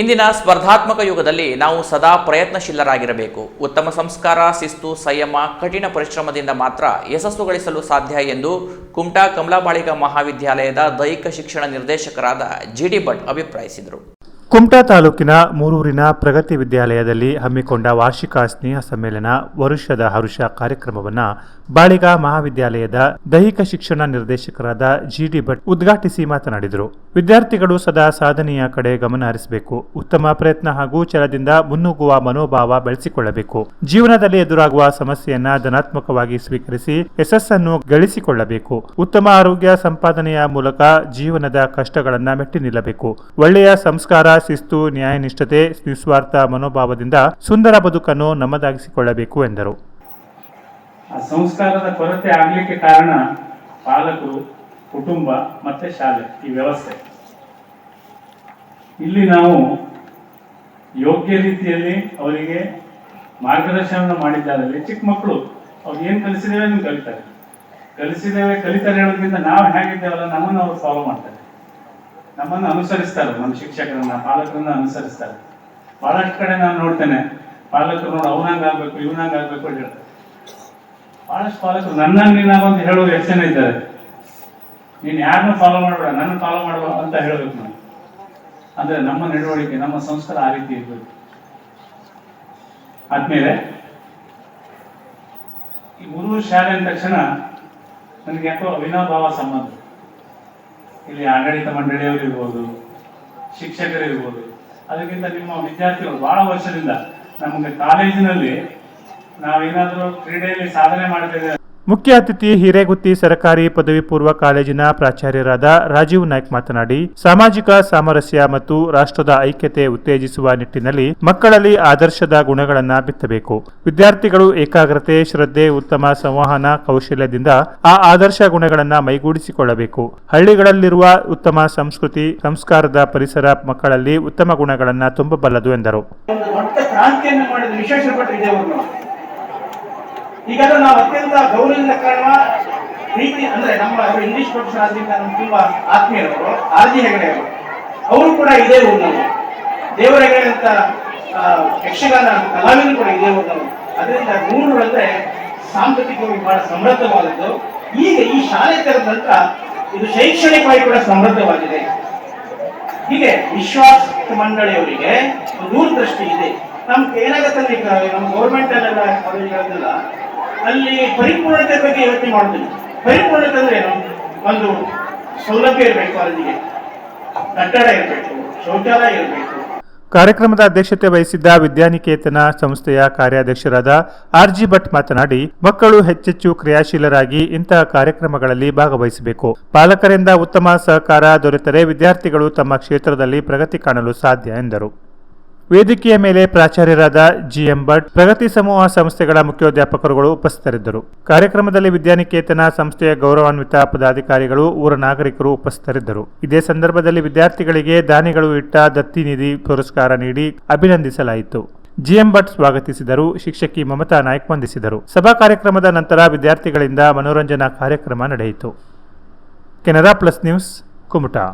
ಇಂದಿನ ಸ್ಪರ್ಧಾತ್ಮಕ ಯುಗದಲ್ಲಿ ನಾವು ಸದಾ ಪ್ರಯತ್ನಶೀಲರಾಗಿರಬೇಕು. ಉತ್ತಮ ಸಂಸ್ಕಾರ, ಶಿಸ್ತು, ಸಂಯಮ, ಕಠಿಣ ಪರಿಶ್ರಮದಿಂದ ಮಾತ್ರ ಯಶಸ್ಸು ಗಳಿಸಲು ಸಾಧ್ಯ ಎಂದು ಕುಮಟಾ ಕಮಲಾಬಾಳಿಗ ಮಹಾವಿದ್ಯಾಲಯದ ದೈಹಿಕ ಶಿಕ್ಷಣ ನಿರ್ದೇಶಕರಾದ ಜಿಡಿ ಭಟ್ ಅಭಿಪ್ರಾಯಿಸಿದರು. ಕುಮಟಾ ತಾಲೂಕಿನ ಮೂರೂರಿನ ಪ್ರಗತಿ ವಿದ್ಯಾಲಯದಲ್ಲಿ ಹಮ್ಮಿಕೊಂಡ ವಾರ್ಷಿಕ ಸ್ನೇಹ ಸಮ್ಮೇಳನ ವರುಷದ ಹರುಷ ಕಾರ್ಯಕ್ರಮವನ್ನು ಬಾಳಿಗ ಮಹಾವಿದ್ಯಾಲಯದ ದೈಹಿಕ ಶಿಕ್ಷಣ ನಿರ್ದೇಶಕರಾದ ಜಿಡಿ ಭಟ್ ಉದ್ಘಾಟಿಸಿ ಮಾತನಾಡಿದರು. ವಿದ್ಯಾರ್ಥಿಗಳು ಸದಾ ಸಾಧನೆಯ ಕಡೆ ಗಮನ ಹರಿಸಬೇಕು. ಉತ್ತಮ ಪ್ರಯತ್ನ ಹಾಗೂ ಛಲದಿಂದ ಮುನ್ನುಗ್ಗುವ ಮನೋಭಾವ ಬೆಳೆಸಿಕೊಳ್ಳಬೇಕು. ಜೀವನದಲ್ಲಿ ಎದುರಾಗುವ ಸಮಸ್ಯೆಯನ್ನ ಧನಾತ್ಮಕವಾಗಿ ಸ್ವೀಕರಿಸಿ ಯಶಸ್ಸನ್ನು ಗಳಿಸಿಕೊಳ್ಳಬೇಕು. ಉತ್ತಮ ಆರೋಗ್ಯ ಸಂಪಾದನೆಯ ಮೂಲಕ ಜೀವನದ ಕಷ್ಟಗಳನ್ನ ಮೆಟ್ಟಿ ನಿಲ್ಲಬೇಕು. ಒಳ್ಳೆಯ ಸಂಸ್ಕಾರ, ಶಿಸ್ತು, ನ್ಯಾಯನಿಷ್ಠತೆ, ನಿಸ್ವಾರ್ಥ ಮನೋಭಾವದಿಂದ ಸುಂದರ ಬದುಕನ್ನು ನಮ್ಮದಾಗಿಸಿಕೊಳ್ಳಬೇಕು ಎಂದರು. ಸಂಸ್ಕಾರದ ಕೊರತೆ ಆಗಲಿಕ್ಕೆ ಕಾರಣ ಪಾಲಕರು, ಕುಟುಂಬ ಮತ್ತೆ ಶಾಲೆ, ಈ ವ್ಯವಸ್ಥೆ. ಇಲ್ಲಿ ನಾವು ಯೋಗ್ಯ ರೀತಿಯಲ್ಲಿ ಅವರಿಗೆ ಮಾರ್ಗದರ್ಶನ ಮಾಡಿದ್ದಾರಲ್ಲಿ ಚಿಕ್ಕ ಮಕ್ಕಳು ಅವ್ರು ಏನು ಕಲಿಸಿದ್ದೇವೆ ನೀವು ಕಲಿತಾರೆ ಹೇಳೋದ್ರಿಂದ ನಾವು ಹೇಗಿದ್ದೇವಲ್ಲ ನಮ್ಮನ್ನು ಅವರು ಫಾಲೋ ಮಾಡ್ತಾರೆ, ನಮ್ಮನ್ನು ಅನುಸರಿಸ್ತಾರೆ, ನಮ್ಮ ಶಿಕ್ಷಕರನ್ನ, ಪಾಲಕರನ್ನ ಅನುಸರಿಸ್ತಾರೆ. ಬಹಳಷ್ಟು ಕಡೆ ನಾನು ನೋಡ್ತೇನೆ, ಪಾಲಕರು ನೋಡಿ ಅವನಂಗಾಗ್ಬೇಕು ಇವನಂಗಾಗ್ಬೇಕು ಅಂತ ಹೇಳ್ತಾರೆ. ಬಹಳಷ್ಟು ಪಾಲಕರು ನನ್ನಂಗೆ ನೀನಾಗ ಅಂತ ಹೇಳೋರು ಎಷ್ಟು ಜನ ಇದ್ದಾರೆ. ನೀನು ಯಾರನ್ನೂ ಫಾಲೋ ಮಾಡಬೇಡ, ನನ್ನ ಫಾಲೋ ಮಾಡುವ ಅಂತ ಹೇಳಬೇಕು ನಾವು. ಅಂದ್ರೆ ನಮ್ಮ ನಡವಳಿಕೆ, ನಮ್ಮ ಸಂಸ್ಕಾರ ಆ ರೀತಿ ಇರ್ಬೇಕು. ಆದ್ಮೇಲೆ ಈ ಮೂರು ಶಾಲೆ ಅಂದ ತಕ್ಷಣ ನನಗೆ ಯಾಕೋ ಅವಿನಾಭಾವ ಸಂಬಂಧ. ಇಲ್ಲಿ ಆಡಳಿತ ಮಂಡಳಿಯವರು ಇರ್ಬೋದು, ಶಿಕ್ಷಕರಿರ್ಬೋದು, ಅದಕ್ಕಿಂತ ನಿಮ್ಮ ವಿದ್ಯಾರ್ಥಿಗಳು ಬಹಳ ವರ್ಷದಿಂದ ನಮಗೆ ಕಾಲೇಜಿನಲ್ಲಿ ನಾವೇನಾದರೂ ಕ್ರೀಡೆಯಲ್ಲಿ ಸಾಧನೆ ಮಾಡ್ತಿದ್ದೇವೆ. ಮುಖ್ಯ ಅತಿಥಿ ಹಿರೇಗುತ್ತಿ ಸರ್ಕಾರಿ ಪದವಿ ಪೂರ್ವ ಕಾಲೇಜಿನ ಪ್ರಾಚಾರ್ಯರಾದ ರಾಜೀವ್ ನಾಯ್ಕ್ ಮಾತನಾಡಿ, ಸಾಮಾಜಿಕ ಸಾಮರಸ್ಯ ಮತ್ತು ರಾಷ್ಟ್ರದ ಐಕ್ಯತೆ ಉತ್ತೇಜಿಸುವ ನಿಟ್ಟಿನಲ್ಲಿ ಮಕ್ಕಳಲ್ಲಿ ಆದರ್ಶದ ಗುಣಗಳನ್ನು ಬಿತ್ತಬೇಕು. ವಿದ್ಯಾರ್ಥಿಗಳು ಏಕಾಗ್ರತೆ, ಶ್ರದ್ಧೆ, ಉತ್ತಮ ಸಂವಹನ ಕೌಶಲ್ಯದಿಂದ ಆ ಆದರ್ಶ ಗುಣಗಳನ್ನು ಮೈಗೂಡಿಸಿಕೊಳ್ಳಬೇಕು. ಹಳ್ಳಿಗಳಲ್ಲಿರುವ ಉತ್ತಮ ಸಂಸ್ಕೃತಿ, ಸಂಸ್ಕಾರದ ಪರಿಸರ ಮಕ್ಕಳಲ್ಲಿ ಉತ್ತಮ ಗುಣಗಳನ್ನು ತುಂಬಬಲ್ಲದು ಎಂದರು. ಈಗಾಗಲೇ ನಾವು ಅತ್ಯಂತ ಗೌರವದಿಂದ ಕಾಣುವ ಪ್ರೀತಿ ಅಂದ್ರೆ ನಮ್ಮ ಇಂಗ್ಲಿಷ್ ಪ್ರೊಫೆಸರ್ ಆದ್ರಿಂದ ನಮ್ಗೆ ತುಂಬಾ ಆತ್ಮೀಯರವರು ಆರ್ಜಿ ಹೆಗಡೆ ಅವರು ಕೂಡ ಇದೇ ಊರಿನವರು. ದೇವರ ಹೆಗಡೆ ಅಂತ ಯಕ್ಷಗಾನ ಕಲಾವಿದರು ಕೂಡ ಇದೇ ಊರಿನವರು. ಅದರಿಂದ ಮೂರು ಅಂದ್ರೆ ಸಾಂಸ್ಕೃತಿಕವಾಗಿ ಬಹಳ ಸಮೃದ್ಧವಾದದ್ದು. ಈಗ ಈ ಶಾಲೆ ತೆರೆದ ನಂತರ ಇದು ಶೈಕ್ಷಣಿಕವಾಗಿ ಕೂಡ ಸಮೃದ್ಧವಾಗಿದೆ. ಹೀಗೆ ವಿಶ್ವಾಸ ಮಂಡಳಿಯವರಿಗೆ ದೂರದೃಷ್ಟಿ ಇದೆ. ನಮ್ಗೆ ಏನಾಗುತ್ತೆ, ನಮ್ಮ ಗೌರ್ಮೆಂಟ್ ಅಲ್ಲೆಲ್ಲ ಕಾಲೇಜ್ಗಳನ್ನೆಲ್ಲ ಅಲ್ಲಿ ಪರಿಪೂರ್ಣತೆ ಬಗ್ಗೆ ಯೋಚನೆ ಮಾಡ್ತೀವಿ. ಪರಿಪೂರ್ಣತೆ ಅಂದ್ರೆ ಏನು? ಒಂದು ಸೌಲಭ್ಯ ಇರಬೇಕು, ಕಾಲೇಜಿಗೆ ಕಟ್ಟಡ ಇರಬೇಕು, ಶೌಚಾಲಯ ಇರಬೇಕು. ಕಾರ್ಯಕ್ರಮದ ಅಧ್ಯಕ್ಷತೆ ವಹಿಸಿದ್ದ ವಿದ್ಯಾನಿಕೇತನ ಸಂಸ್ಥೆಯ ಕಾರ್ಯಾಧ್ಯಕ್ಷರಾದ ಆರ್ಜಿ ಭಟ್ ಮಾತನಾಡಿ, ಮಕ್ಕಳು ಹೆಚ್ಚೆಚ್ಚು ಕ್ರಿಯಾಶೀಲರಾಗಿ ಇಂತಹ ಕಾರ್ಯಕ್ರಮಗಳಲ್ಲಿ ಭಾಗವಹಿಸಬೇಕು. ಪಾಲಕರಿಂದ ಉತ್ತಮ ಸಹಕಾರ ದೊರೆತರೆ ವಿದ್ಯಾರ್ಥಿಗಳು ತಮ್ಮ ಕ್ಷೇತ್ರದಲ್ಲಿ ಪ್ರಗತಿ ಕಾಣಲು ಸಾಧ್ಯ ಎಂದರು. ವೇದಿಕೆಯ ಮೇಲೆ ಪ್ರಾಚಾರ್ಯರಾದ ಜಿಎಂ ಭಟ್, ಪ್ರಗತಿ ಸಮೂಹ ಸಂಸ್ಥೆಗಳ ಮುಖ್ಯೋಧ್ಯಾಪಕರುಗಳು ಉಪಸ್ಥಿತರಿದ್ದರು. ಕಾರ್ಯಕ್ರಮದಲ್ಲಿ ವಿದ್ಯಾನಿಕೇತನ ಸಂಸ್ಥೆಯ ಗೌರವಾನ್ವಿತ ಪದಾಧಿಕಾರಿಗಳು, ಊರ ನಾಗರಿಕರು ಉಪಸ್ಥಿತರಿದ್ದರು. ಇದೇ ಸಂದರ್ಭದಲ್ಲಿ ವಿದ್ಯಾರ್ಥಿಗಳಿಗೆ ದಾನಿಗಳು ಇಟ್ಟ ದತ್ತಿ ನಿಧಿ ಪುರಸ್ಕಾರ ನೀಡಿ ಅಭಿನಂದಿಸಲಾಯಿತು. ಜಿಎಂ ಭಟ್ ಸ್ವಾಗತಿಸಿದರು. ಶಿಕ್ಷಕಿ ಮಮತಾ ನಾಯ್ಕ್ ವಂದಿಸಿದರು. ಸಭಾ ಕಾರ್ಯಕ್ರಮದ ನಂತರ ವಿದ್ಯಾರ್ಥಿಗಳಿಂದ ಮನೋರಂಜನಾ ಕಾರ್ಯಕ್ರಮ ನಡೆಯಿತು. Canara plus news, Kumta.